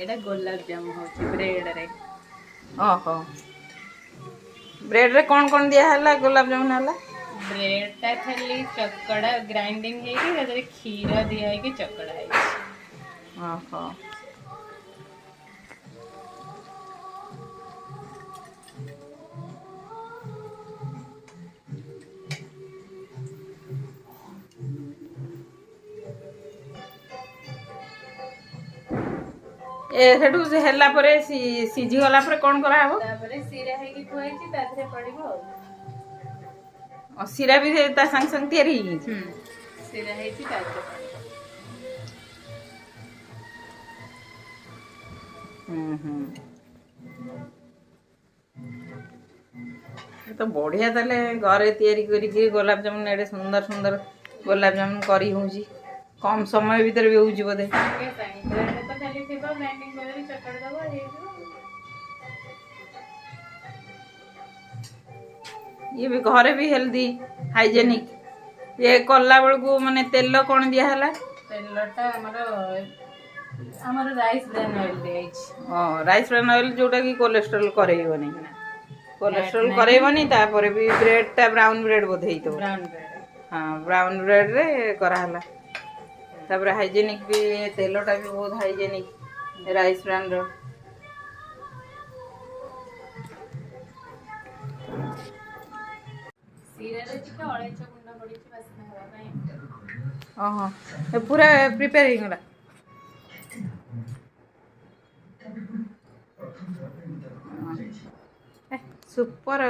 एटा गुलाब जामुन होची ब्रेड रे। ओहो ब्रेड रे कौन दिया है गुलाब जामुन है? ब्रेड टा खाली चकड़ा ग्राइंडिंग है क्षीर दिया है कि चकड़ा है। ओहो ए सेठू हेला परे सीझी गला परे कोन करा हबो? तापरे सिरा है कि थोई छी ताथरे पड़िबो। और सिरा भी ता संग संग तैयारी ही। सिरा है कि ताथरे पड़िबो। तो बढ़िया ताले घरे तैयारी करी गुलाब जामुन एडे सुंदर सुंदर गुलाब जामुन करी होउची कम समय भीतर भी होउची बोधे। के संग ब्रेड तो खाली थिबो ग्राइंडिंग करी चकड़ दबो हे ये भी घरे भी हेल्दी हाइजेनिक ये कला बेल को माने तेल कौन दिया हला? तेलटा हमर राइस ब्रान ऑयल दिया छी। राइस ब्रान ऑयल जोटा कि कोलेस्ट्रॉल करेइबनी कोलेस्ट्रॉल करेइबनी तापर भी ब्रेड टा ब्राउन ब्रेड बोधे तो ब्राउन ब्रेड। हाँ ब्राउन ब्रेड रे करा हला तापर हाइजेनिक भी तेलटा भी बहुत हाइजेनिक राइस ब्रान रो। सिरा रे टिके अळैच गुंड पड़ी छी वासना हवा पई। ओहो पूरा प्रिपेयर ही गला सुपर।